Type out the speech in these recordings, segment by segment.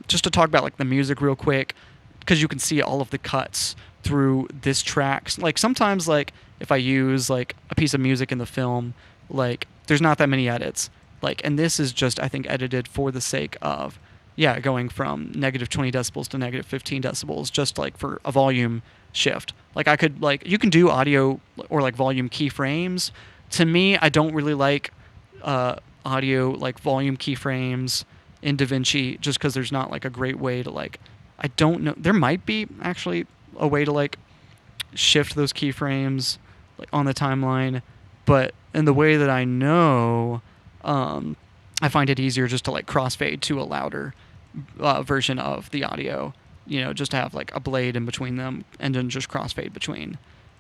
just to talk about like the music real quick, because you can see all of the cuts through this track. Like sometimes, like if I use like a piece of music in the film, like there's not that many edits. Like, and this is just, I think, edited for the sake of, yeah, going from negative 20 decibels to negative 15 decibels, just like for a volume shift. Like I could, like, you can do audio or like volume keyframes. To me, I don't really like audio like volume keyframes in DaVinci, just because there's not like a great way to like, I don't know, there might be actually a way to like shift those keyframes like on the timeline, but in the way that I know, I find it easier just to like crossfade to a louder version of the audio, just to have like a blade in between them and then just crossfade between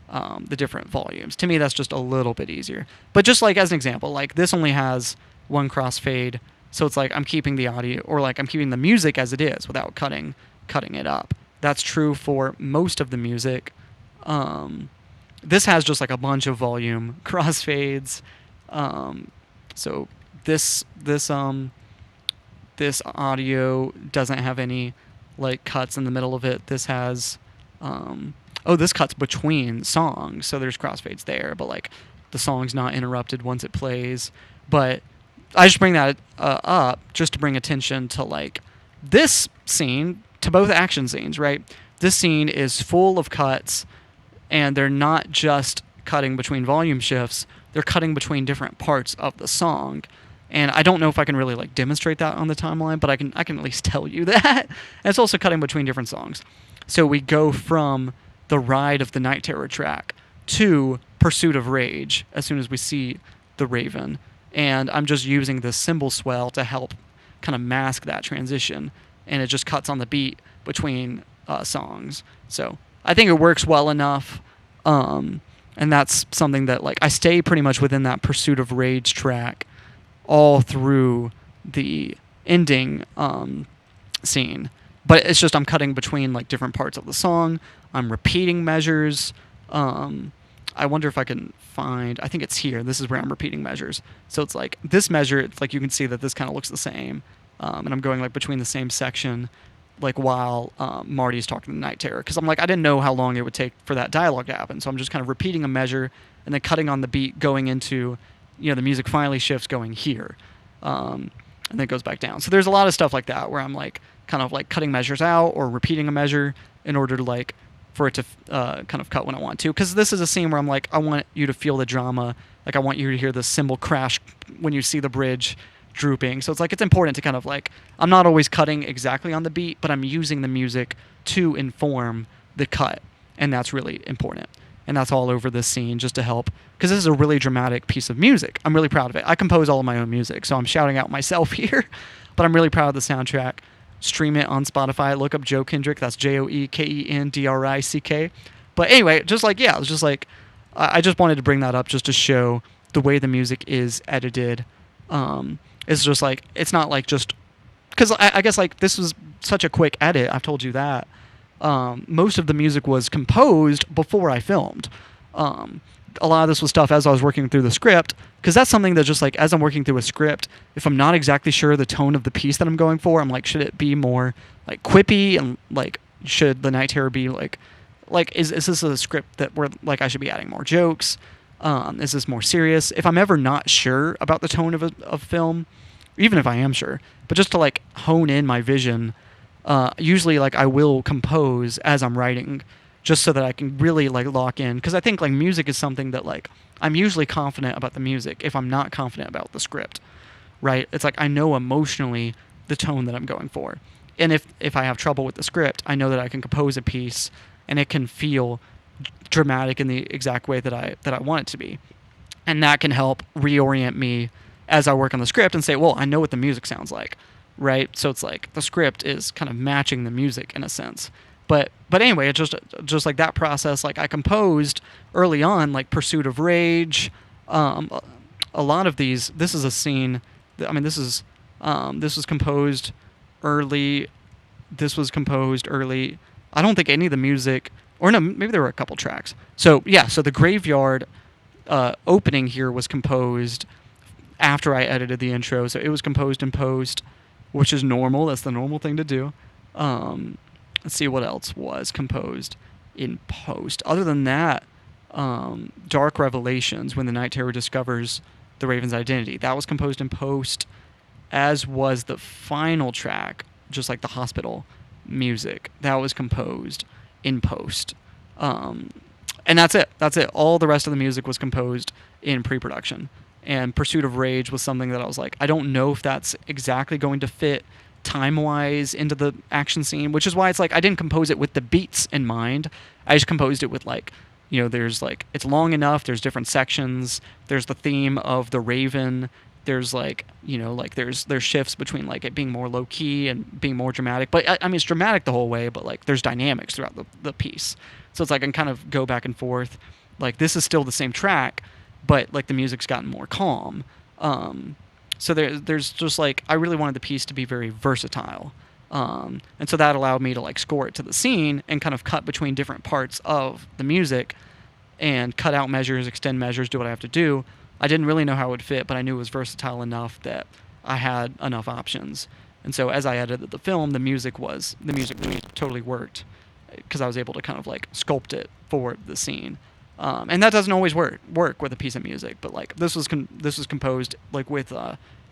the different volumes. To me, that's just a little bit easier. But just like as an example, like this only has one crossfade, so it's like I'm keeping the audio, or like I'm keeping the music as it is without cutting it up. That's true for most of the music. This has just like a bunch of volume crossfades. So this audio doesn't have any like cuts in the middle of it. This has this cuts between songs, so there's crossfades there, but like the song's not interrupted once it plays. But I just bring that up just to bring attention to like this scene, to both action scenes, right? This scene is full of cuts, and they're not just cutting between volume shifts, they're cutting between different parts of the song. And I don't know if I can really like demonstrate that on the timeline, but I can at least tell you that. And it's also cutting between different songs. So we go from the Ride of the Night Terror track to Pursuit of Rage as soon as we see the Raven. And I'm just using this cymbal swell to help kind of mask that transition. And it just cuts on the beat between songs. So I think it works well enough. And that's something that like I stay pretty much within that Pursuit of Rage track all through the ending scene. But it's just I'm cutting between like different parts of the song. I'm repeating measures. I wonder if I can find, I think it's here. This is where I'm repeating measures. So it's like this measure, it's like you can see that this kind of looks the same. And I'm going like between the same section, like while Marty's talking to Night Terror. Because I'm like, I didn't know how long it would take for that dialogue to happen. So I'm just kind of repeating a measure and then cutting on the beat going into, the music finally shifts going here. And then it goes back down. So there's a lot of stuff like that where I'm like kind of like cutting measures out or repeating a measure in order to like for it to kind of cut when I want to. Because this is a scene where I'm like, I want you to feel the drama. Like I want you to hear the cymbal crash when you see the bridge drooping. So it's like it's important to kind of like, I'm not always cutting exactly on the beat, but I'm using the music to inform the cut. And that's really important. And that's all over this scene just to help, because this is a really dramatic piece of music. I'm really proud of it. I compose all of my own music, so I'm shouting out myself here, but I'm really proud of the soundtrack. Stream it on Spotify. Look up Joe Kendrick. That's JoeKendrick. But anyway, just like, yeah, it was just like, I just wanted to bring that up just to show the way the music is edited. It's just like, it's not like just, because I guess like this was such a quick edit. I've told you that. Most of the music was composed before I filmed. A lot of this was stuff as I was working through the script, because that's something that just like as I'm working through a script, if I'm not exactly sure the tone of the piece that I'm going for, I'm like, should it be more like quippy, and like should the Night Terror be like is this a script that where like I should be adding more jokes? Is this more serious? If I'm ever not sure about the tone of a film, even if I am sure, but just to like hone in my vision. Usually like I will compose as I'm writing just so that I can really like lock in, because I think like music is something that like I'm usually confident about the music if I'm not confident about the script, right? It's like I know emotionally the tone that I'm going for, and if I have trouble with the script, I know that I can compose a piece and it can feel dramatic in the exact way that I want it to be, and that can help reorient me as I work on the script and say, well, I know what the music sounds like. Right, so it's like the script is kind of matching the music in a sense, but anyway, it's just like that process. Like I composed early on, like Pursuit of Rage. A lot of these. This is a scene. This was composed early. This was composed early. I don't think any of the music, or no, maybe there were a couple tracks. So yeah, so the graveyard opening here was composed after I edited the intro, so it was composed in post. which is normal. That's the normal thing to do. Let's see what else was composed in post. Other than that, Dark Revelations, when the Night Terror discovers the Raven's identity, that was composed in post, as was the final track, just like the hospital music. That was composed in post. And that's it. That's it. All the rest of the music was composed in pre-production. And Pursuit of Rage was something that I was like, I don't know if that's exactly going to fit time-wise into the action scene, which is why it's like I didn't compose it with the beats in mind. I just composed it with like, there's like, it's long enough, there's different sections, there's the theme of the Raven, there's like, like there's shifts between like it being more low-key and being more dramatic. But I mean, it's dramatic the whole way, but like there's dynamics throughout the piece. So it's like I can kind of go back and forth. Like this is still the same track, but like the music's gotten more calm. So there's just like, I really wanted the piece to be very versatile. And so that allowed me to like score it to the scene and kind of cut between different parts of the music and cut out measures, extend measures, do what I have to do. I didn't really know how it would fit, but I knew it was versatile enough that I had enough options. And so as I edited the film, the music totally worked because I was able to kind of like sculpt it for the scene. And that doesn't always work with a piece of music, but like this was composed like with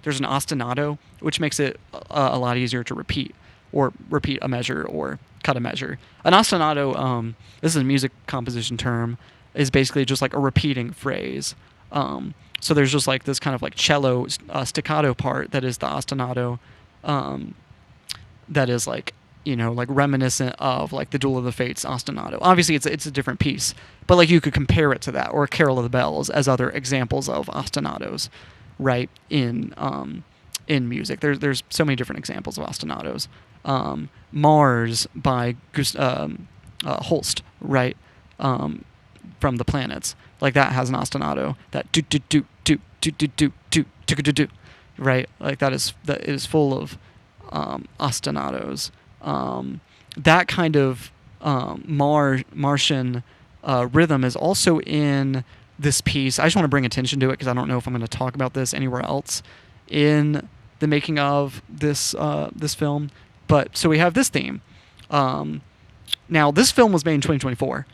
there's an ostinato, which makes it a lot easier to repeat a measure or cut a measure. An ostinato, this is a music composition term, is basically just like a repeating phrase. So there's just like this kind of like cello staccato part that is the ostinato, that is like, like reminiscent of like the Duel of the Fates ostinato. Obviously it's a different piece, but like you could compare it to that, or Carol of the Bells as other examples of ostinatos, right? In music, there's so many different examples of ostinatos. Mars by Holst, right? From the Planets, like that has an ostinato, that do do do do do do do do do do do, right? Like that is full of ostinatos. That kind of Martian rhythm is also in this piece. I just want to bring attention to it because I don't know if I'm going to talk about this anywhere else in the making of this film. But so we have this theme. Now this film was made in 2024.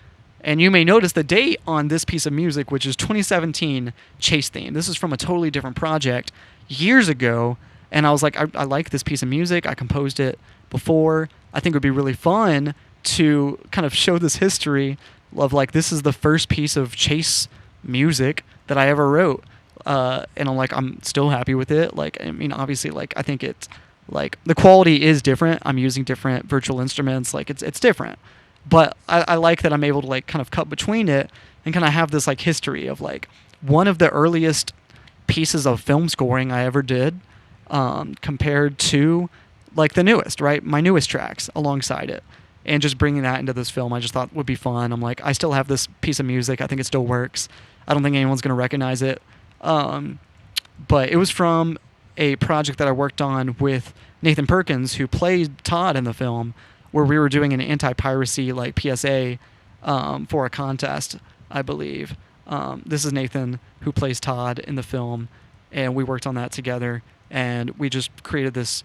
And you may notice the date on this piece of music, which is 2017 Chase theme. This is from a totally different project years ago. And I was like, I like this piece of music. I composed it before. I think it would be really fun to kind of show this history of like, this is the first piece of Chase music that I ever wrote. And I'm like, I'm still happy with it. Like, I mean, obviously, like, I think it's like the quality is different. I'm using different virtual instruments. Like it's different. But I like that I'm able to like kind of cut between it and kind of have this like history of like one of the earliest pieces of film scoring I ever did, compared to like the newest, right? My newest tracks alongside it, and just bringing that into this film I just thought would be fun. I'm like, I still have this piece of music. I think it still works. I don't think anyone's going to recognize it. But it was from a project that I worked on with Nathan Perkins, who played Todd in the film, where we were doing an anti-piracy like PSA for a contest, I believe. This is Nathan, who plays Todd in the film, and we worked on that together, and we just created this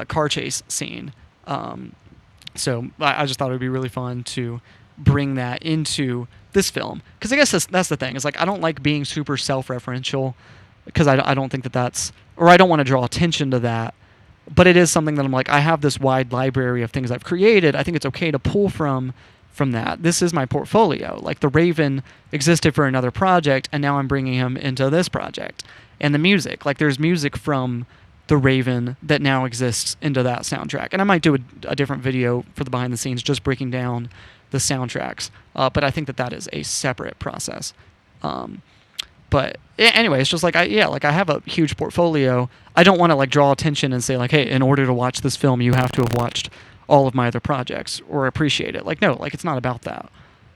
car chase scene. So I just thought it would be really fun to bring that into this film, because I guess that's the thing. It's like I don't like being super self-referential, because I don't think that's, or I don't want to draw attention to that. But it is something that I'm like, I have this wide library of things I've created. I think it's okay to pull from that. This is my portfolio. Like the Raven existed for another project, and now I'm bringing him into this project. And the music, like there's music from the Raven that now exists into that soundtrack. And I might do a different video for the behind the scenes, just breaking down the soundtracks. But I think that is a separate process. But anyway, it's just like I have a huge portfolio. I don't want to like draw attention and say like, hey, in order to watch this film, you have to have watched all of my other projects or appreciate it. Like, no, like it's not about that.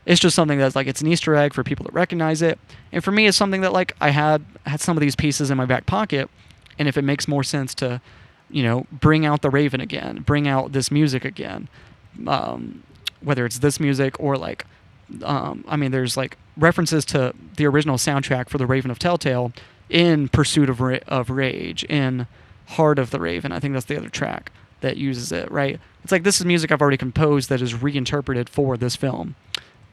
It's just something that's like, it's an Easter egg for people that recognize it. And for me, it's something that like I had some of these pieces in my back pocket. And if it makes more sense to, bring out the Raven again, bring out this music again, whether it's this music or like, there's like references to the original soundtrack for The Raven of Telltale in Pursuit of Rage, in Heart of the Raven. I think that's the other track that uses it, right? It's like, this is music I've already composed that is reinterpreted for this film.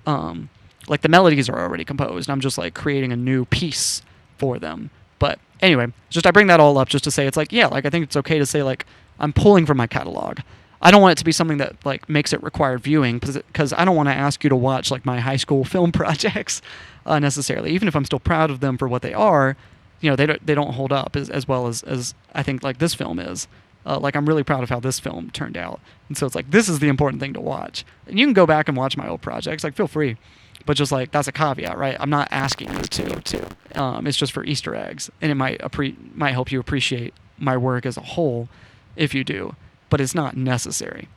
Like, the melodies are already composed. I'm just like creating a new piece for them. But anyway, just I bring that all up just to say, it's like, yeah, like, I think it's okay to say, like, I'm pulling from my catalog. I don't want it to be something that like makes it required viewing, because I don't want to ask you to watch like my high school film projects necessarily, even if I'm still proud of them for what they are. You know, they don't hold up as well as I think like this film is. Like, I'm really proud of how this film turned out, and so it's like, this is the important thing to watch. And you can go back and watch my old projects, like, feel free, but just like, that's a caveat, right? I'm not asking you to. It's just for Easter eggs, and it might help you appreciate my work as a whole if you do, but it's not necessary.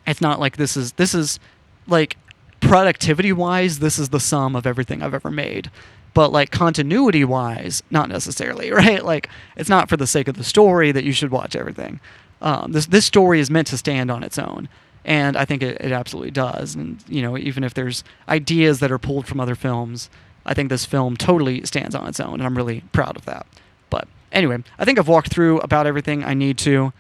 It's not like this is like, productivity wise, this is the sum of everything I've ever made. But like, continuity wise, not necessarily, right? Like, it's not for the sake of the story that you should watch everything. This story is meant to stand on its own, and I think it absolutely does. And, you know, even if there's ideas that are pulled from other films, I think this film totally stands on its own, and I'm really proud of that. But anyway, I think I've walked through about everything I need to.